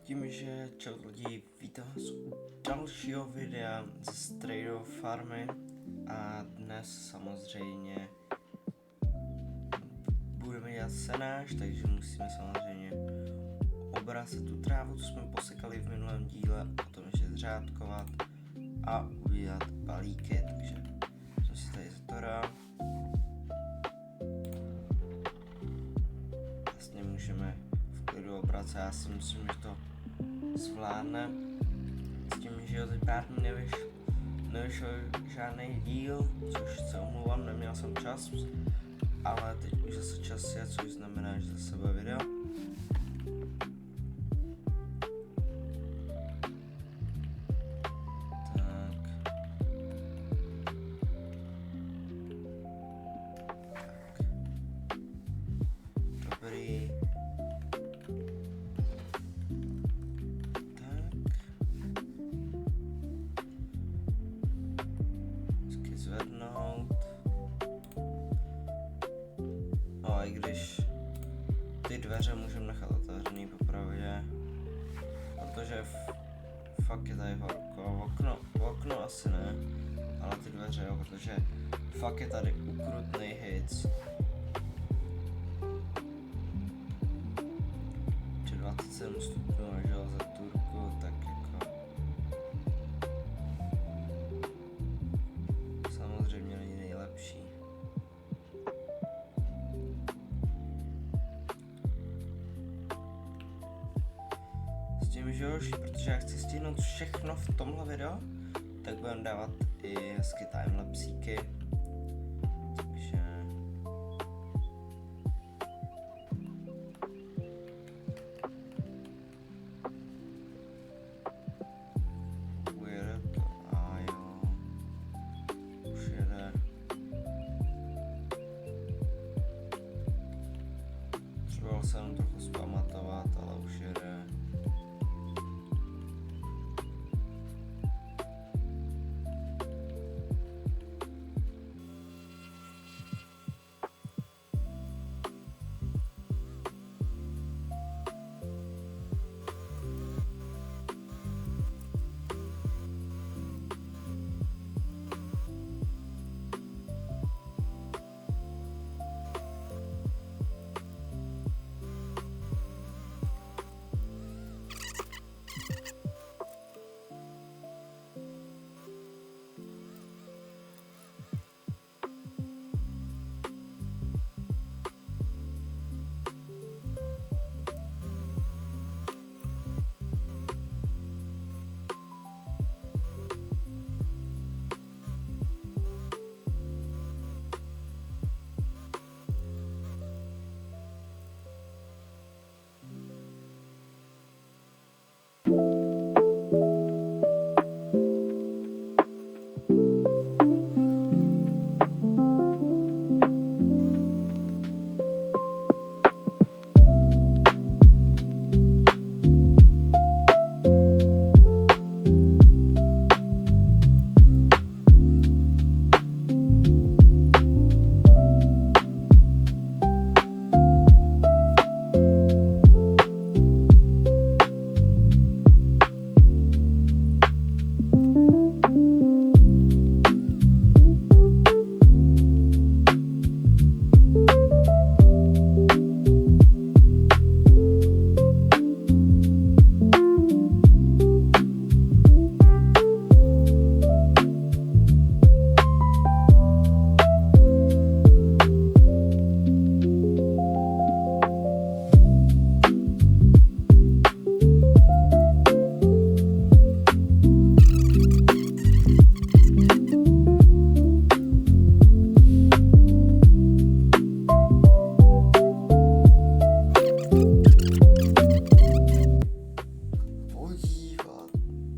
Tím, že čau lidi, vítám vás u dalšího videa ze Straydo Farmy a dnes samozřejmě budeme dělat senáž, takže musíme samozřejmě obracet tu trávu, co jsme posekali v minulém díle, potom ještě zřádkovat a udělat balíky, takže jsem si tady zatoral. Vlastně můžeme v klidu obracet, já si myslím, že to zvládne s tím, že jo, teď pár dní nevyšel žádný díl, což se omlouvám, neměl jsem čas, ale teď už zase čas je, což znamená, že zase bude video. Dobrý. Zvednout. No a i když ty dveře můžeme nechat otevřený popravdě, protože fakt je tady horko, okno asi ne, ale ty dveře jo, protože fakt je tady ukrutnej hic. 27 stupňů a žel za Turku, tak jako samozřejmě není nejlepší. S tím, že už, protože já chci stihnout všechno v tomhle videu, tak budeme dávat i hezky timelapsíky. Takže ujede to, a jo, už jede. Třeba se jenom trochu zpamatovat, ale už jede.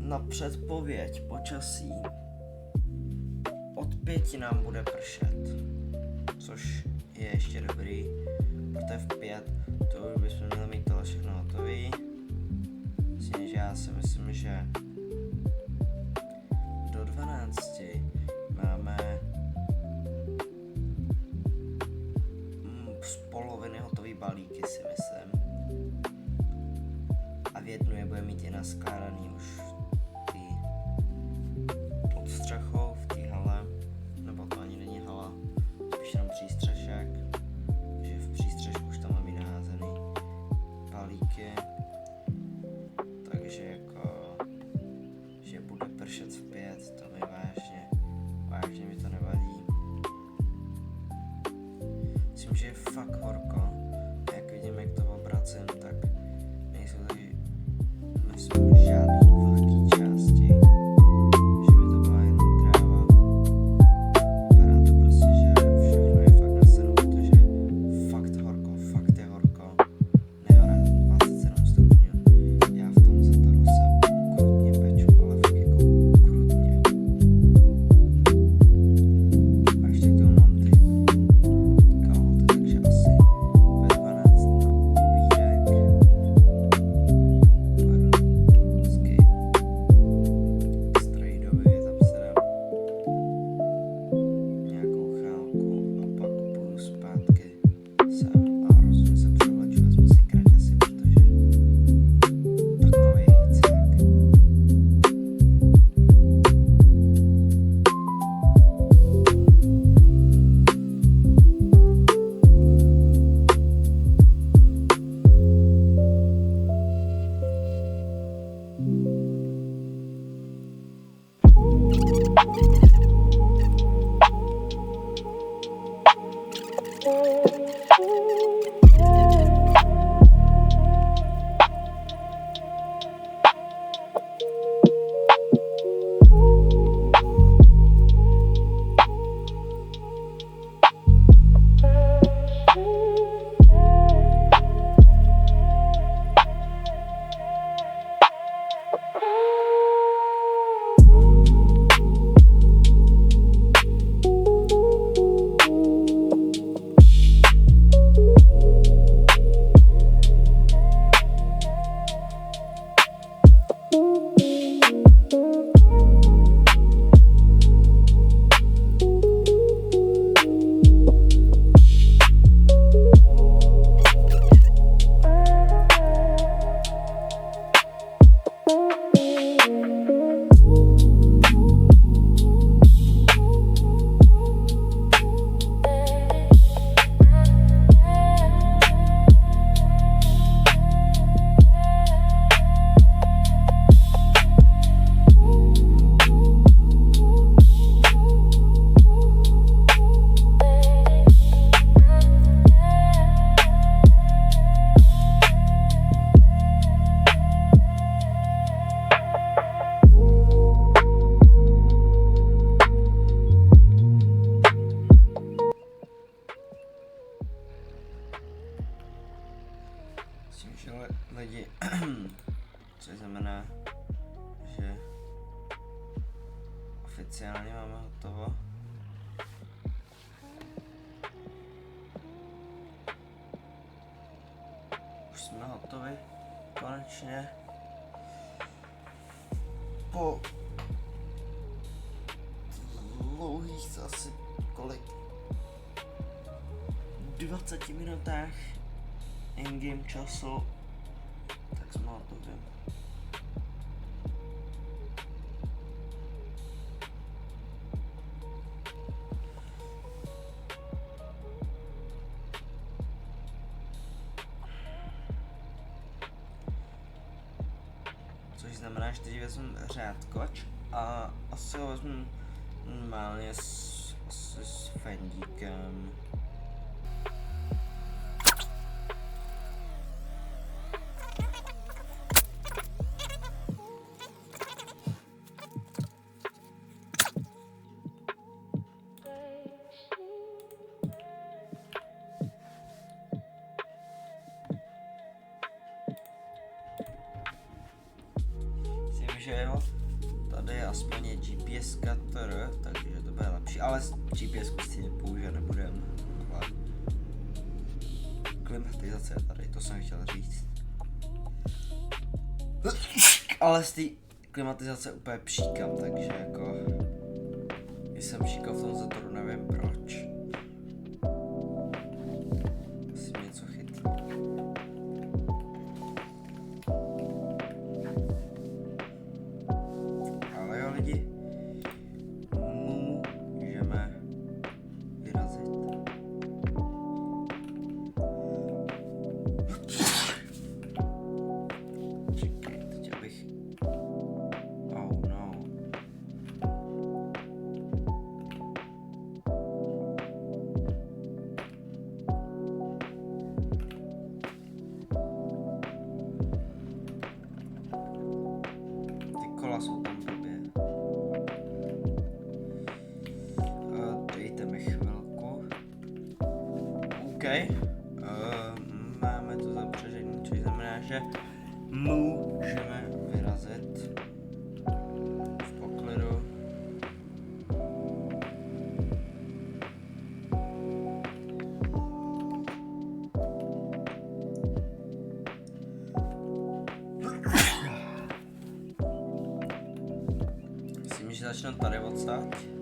Na předpověď počasí od 5 nám bude pršet, což je ještě dobrý, protože v 5 to už bychom měli mít tohle všechno hotový. Myslím, že já si myslím, že do 12 máme z poloviny hotový balíky, si myslím. A v jednu je bude mít i naskládaný už ty pod střechou v té hale, nebo to ani není hala, spíš jenom přístřešek, že v přístřešku už tam mám i naházený palíky, takže jako, že bude pršet v 5, to mi vážně mi to nevadí. Myslím, že je fakt horko, jak vidím, jak to obracím, tak nejsou tady žádný vlhký části, že by to byla jenom tráva. Vypadá to prostě, že všechno je fakt na senu, protože fakt je horko, nehora 27 stupňů. Já v tom Zatoru se krutně peču, ale fakt jako krutně. A ještě k tomu mám ty kalhoty, takže asi ve 12 na obídek. Pojedu hezky strejdově, tam se dám nějakou chálku a pak půjdu zpátky sem a rozhodně se převleču, vezmu si kraťasy, protože takový hejcák. Myslím, že lidi, což znamená, že oficiálně máme hotovo. Už jsme hotovi, konečně. Po dlouhých asi kolik? 20 minutách in-game času, tak jsme hotovi. Což znamená, že teď vezmu řádkoč a asi ho vezmu normálně s fendíkem. Že jo, tady je aspoň je GPS cutter, takže to bude lepší, ale GPS stejně použít nebudem. Ale klimatizace je tady, to jsem chtěl říct. Ale z té klimatizace úplně příkam, takže jako když jsem příkal v tom Zatoru, nevím proč. Musím něco chytnout. Máme to zapřežení, což znamená, že můžeme vyrazit v poklidu. Myslím, že začnu tady odsať.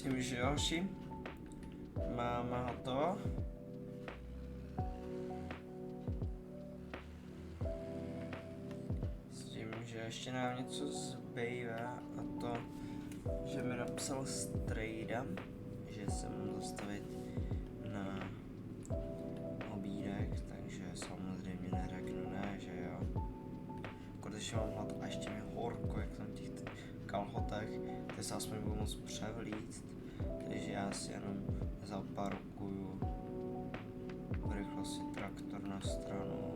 tím, že další máme hotovo. S tím, že ještě nám něco zbývá a to, že mi napsal Strejda, že se mám dostavit na obídek, takže samozřejmě neřeknu ne, že jo. Když mám hlad a ještě mi horko, jak jsem v těch kalhotech, ty se aspoň budu moc převlíct, takže já si jenom zaparkuju v rychlosti traktor na stranu.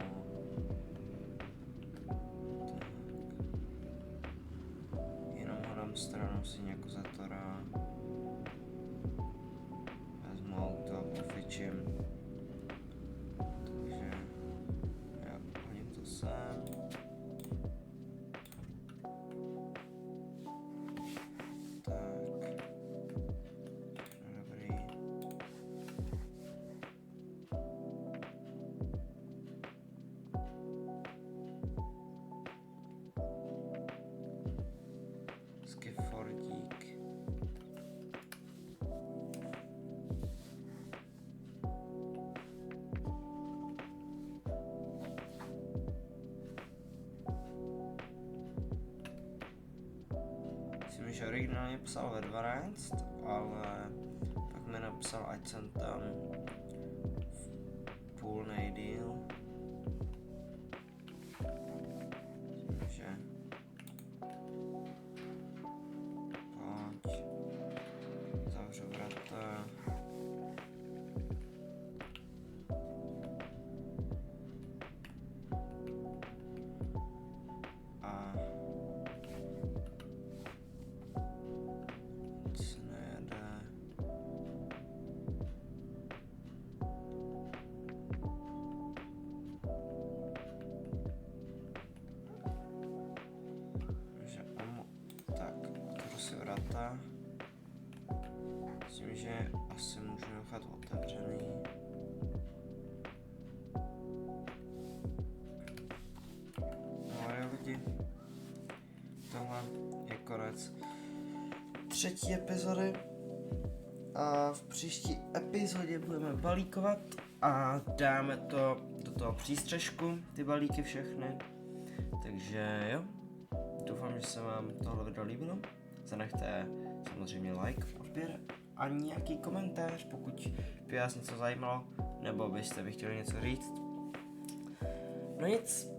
Tak. Jenom ho dám stranou si jako zatora. Vezmu auto a pofičím. Takže já hodím to sem. Fordík. Myslím, že originálně psal ve 12, ale pak mi napsal, ať jsem tam v půl nejdýl. Takže zavřu vrata. A nic nejede. Tak, otevřu si vrata. Myslím, že asi můžu nechat otevřený. No a jo lidi, tohle je konec třetí epizody a v příští epizodě budeme balíkovat a dáme to do toho přístřežku, ty balíky všechny. Takže jo, doufám, že se vám tohle video líbilo. Zanechte samozřejmě like, odběr a nějaký komentář, pokud by vás něco zajímalo, nebo byste by chtěli něco říct. No nic,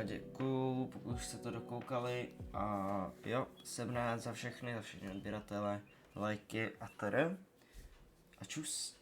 děkuju, pokud už jste to dokoukali a jo, jsem rád za všechny odběratele, lajky a tedy. A čus.